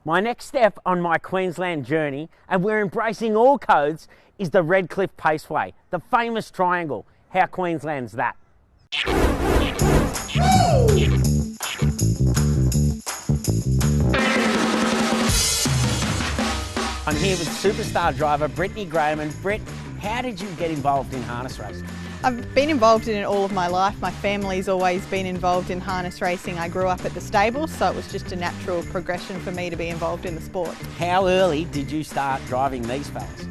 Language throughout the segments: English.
My next step on my Queensland journey, and we're embracing all codes, is the Redcliffe Paceway, the famous triangle. How Queensland's that? I'm here with superstar driver Brittany Graham. And Britt, how did you get involved in harness racing? I've been involved in it all of my life. My family's always been involved in harness racing. I grew up at the stables, so it was just a natural progression for me to be involved in the sport. How early did you start driving these fellas?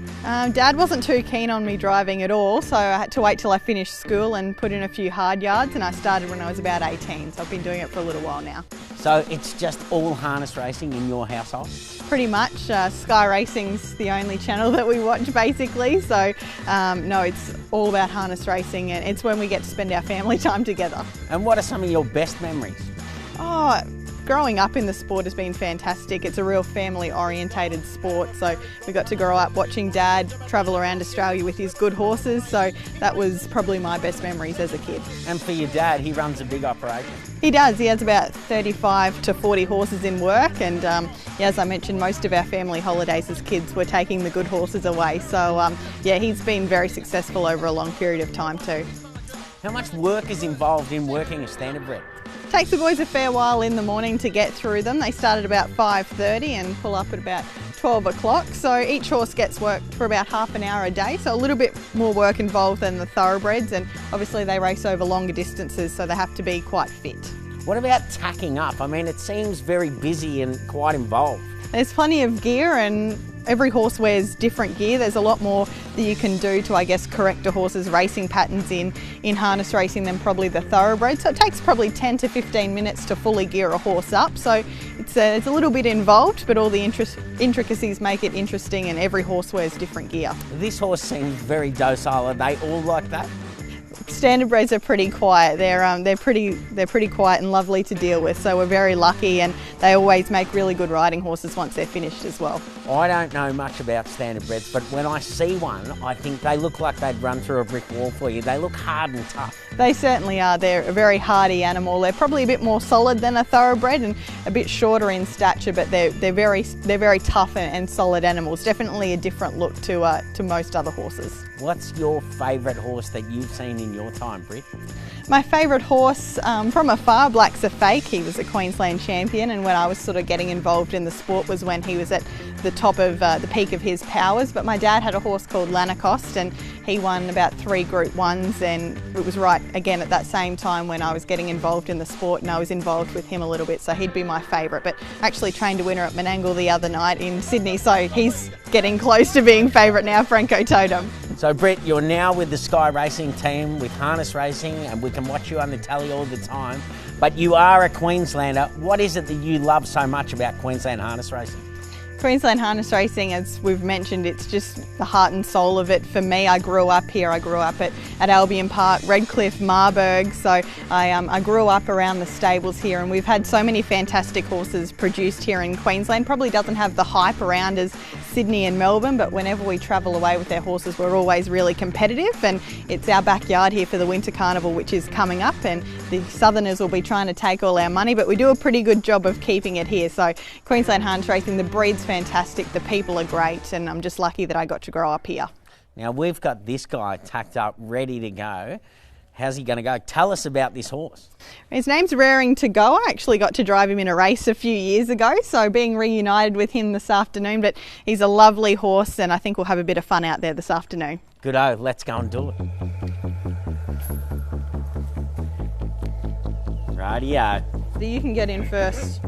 Dad wasn't too keen on me driving at all, so I had to wait till I finished school and put in a few hard yards, and I started when I was about 18, so I've been doing it for a little while now. So it's just all harness racing in your household? Pretty much. Sky Racing's the only channel that we watch basically, so no, it's all about harness racing, and it's when we get to spend our family time together. And what are some of your best memories? Oh, growing up in the sport has been fantastic. It's a real family orientated sport, so we got to grow up watching Dad travel around Australia with his good horses, so that was probably my best memories as a kid. And for your dad, he runs a big operation. He does. He has about 35 to 40 horses in work, and yeah, as I mentioned, most of our family holidays as kids were taking the good horses away, so yeah, he's been very successful over a long period of time too. How much work is involved in working a standardbred? Takes the boys a fair while in the morning to get through them. They start at about 5:30 and pull up at about 12 o'clock. So each horse gets worked for about half an hour a day. So a little bit more work involved than the thoroughbreds, and obviously they race over longer distances, so they have to be quite fit. What about tacking up? I mean, it seems very busy and quite involved. There's plenty of gear, and every horse wears different gear. There's a lot more that you can do to, I guess, correct a horse's racing patterns in harness racing than probably the thoroughbred. So it takes probably 10 to 15 minutes to fully gear a horse up. So it's a little bit involved, but all the intricacies make it interesting, and every horse wears different gear. This horse seems very docile. Are they all like that? Standardbreds are pretty quiet. They're pretty quiet and lovely to deal with, so we're very lucky, and they always make really good riding horses once they're finished as well. I don't know much about standardbreds, but when I see one, I think they look like they'd run through a brick wall for you. They look hard and tough. They certainly are. They're a very hardy animal. They're probably a bit more solid than a thoroughbred and a bit shorter in stature, but they're very tough and solid animals. Definitely a different look to most other horses. What's your favourite horse that you've seen in your time, Britt? My favourite horse from afar, Black's a Fake. He was a Queensland champion, and when I was sort of getting involved in the sport was when he was at the top of the peak of his powers. But my dad had a horse called Lanacoste, and he won about 3 Group 1s, and it was right again at that same time when I was getting involved in the sport, and I was involved with him a little bit, so he'd be my favourite. But actually trained a winner at Menangle the other night in Sydney, so he's getting close to being favourite now, Franco Totem. So Britt, you're now with the Sky Racing team with harness racing, and we can watch you on the telly all the time, but you are a Queenslander. What is it that you love so much about Queensland harness racing? Queensland harness racing, as we've mentioned, it's just the heart and soul of it. For me, I grew up here. I grew up at Albion Park, Redcliffe, Marburg, so I grew up around the stables here, and we've had so many fantastic horses produced here in Queensland. Probably doesn't have the hype around as Sydney and Melbourne, but whenever we travel away with our horses, we're always really competitive, and it's our backyard here for the Winter Carnival, which is coming up, and the Southerners will be trying to take all our money, but we do a pretty good job of keeping it here. So Queensland harness racing, the breed's fantastic, the people are great, and I'm just lucky that I got to grow up here. Now we've got this guy tacked up, ready to go. How's he going to go? Tell us about this horse. His name's Raring to Go. I actually got to drive him in a race a few years ago, so being reunited with him this afternoon, but he's a lovely horse, and I think we'll have a bit of fun out there this afternoon. Good-o, let's go and do it. Rightio. So you can get in first.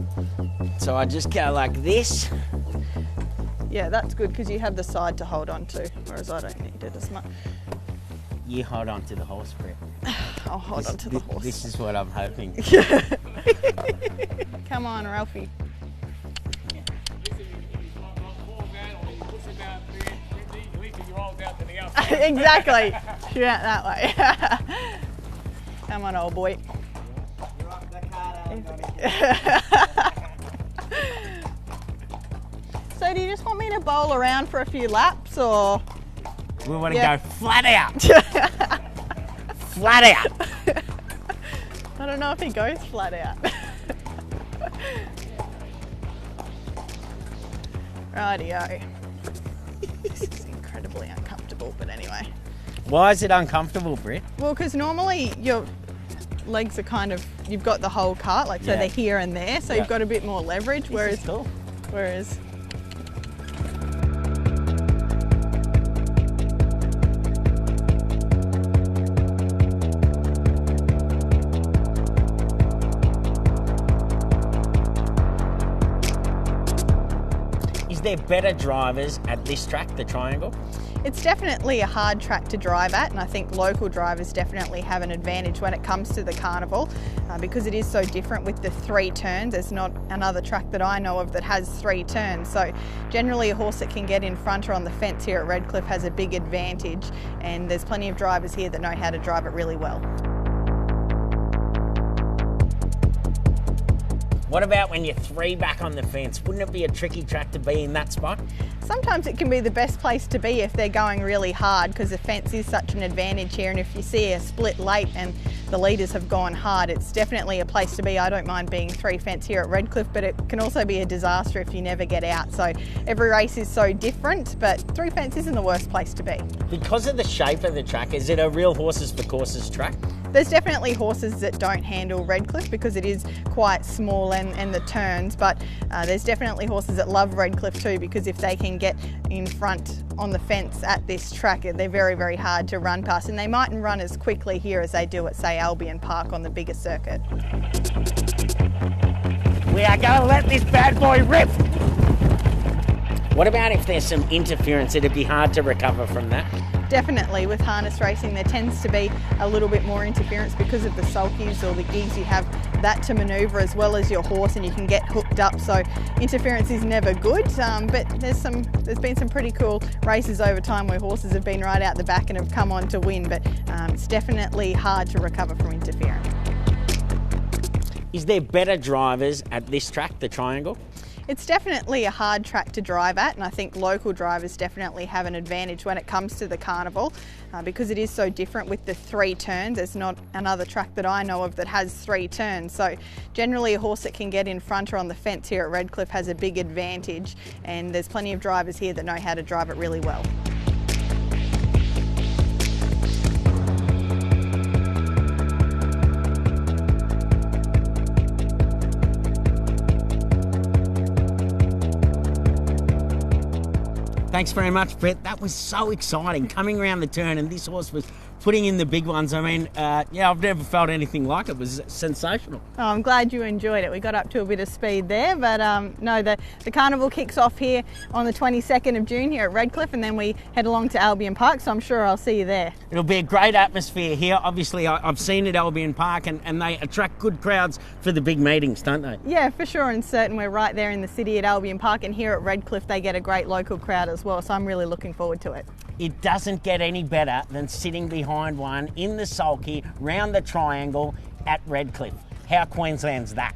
So I just go like this. Yeah, that's good because you have the side to hold on to, whereas I don't need it as much. You hold on to the horse, Britt. I'll hold on to the horse. This is what I'm hoping. Come on, Ralphie. Exactly. Shoot out that way. Come on, old boy. So do you just want me to bowl around for a few laps, or? We want to go flat out. Flat out. I don't know if he goes flat out. Rightio. This is incredibly uncomfortable, but anyway. Why is it uncomfortable, Britt? Well, because normally your legs are kind of, you've got the whole cart, like so they're here and there, so you've got a bit more leverage, whereas Is there better drivers at this track, the Triangle? it's definitely a hard track to drive at, and I think local drivers definitely have an advantage when it comes to the Carnival because it is so different with the 3 turns. There's not another track that I know of that has 3 turns, so generally a horse that can get in front or on the fence here at Redcliffe has a big advantage, and there's plenty of drivers here that know how to drive it really well. What about when you're 3 back on the fence? Wouldn't it be a tricky track to be in that spot? Sometimes it can be the best place to be if they're going really hard because the fence is such an advantage here, and if you see a split late and the leaders have gone hard, it's definitely a place to be. I don't mind being 3 fence here at Redcliffe, but it can also be a disaster if you never get out. So every race is so different, but 3 fence isn't the worst place to be. Because of the shape of the track, is it a real horses for courses track? There's definitely horses that don't handle Redcliffe because it is quite small and the turns, but there's definitely horses that love Redcliffe too because if they can get in front on the fence at this track, they're very, very hard to run past, and they mightn't run as quickly here as they do at, say, Albion Park on the bigger circuit. We are going to let this bad boy rip! What about if there's some interference? It'd be hard to recover from that. Definitely, with harness racing there tends to be a little bit more interference because of the sulkies or the gigs. You have that to manoeuvre as well as your horse, and you can get hooked up, so interference is never good, but there's been some pretty cool races over time where horses have been right out the back and have come on to win, but it's definitely hard to recover from interference. Is there better drivers at this track, the Triangle? It's definitely a hard track to drive at, and I think local drivers definitely have an advantage when it comes to the Carnival because it is so different with the 3 turns. There's not another track that I know of that has 3 turns, so generally a horse that can get in front or on the fence here at Redcliffe has a big advantage, and there's plenty of drivers here that know how to drive it really well. Thanks very much, Brett. That was so exciting, coming around the turn, and this horse was putting in the big ones. I mean, I've never felt anything like it. It was sensational. Oh, I'm glad you enjoyed it. We got up to a bit of speed there, but no, the Carnival kicks off here on the 22nd of June here at Redcliffe, and then we head along to Albion Park, so I'm sure I'll see you there. It'll be a great atmosphere here. Obviously, I've seen it at Albion Park, and they attract good crowds for the big meetings, don't they? Yeah, for sure and certain. We're right there in the city at Albion Park, and here at Redcliffe they get a great local crowd as well, so I'm really looking forward to it. It doesn't get any better than sitting behind one in the sulky round the Triangle at Redcliffe. How Queensland's that?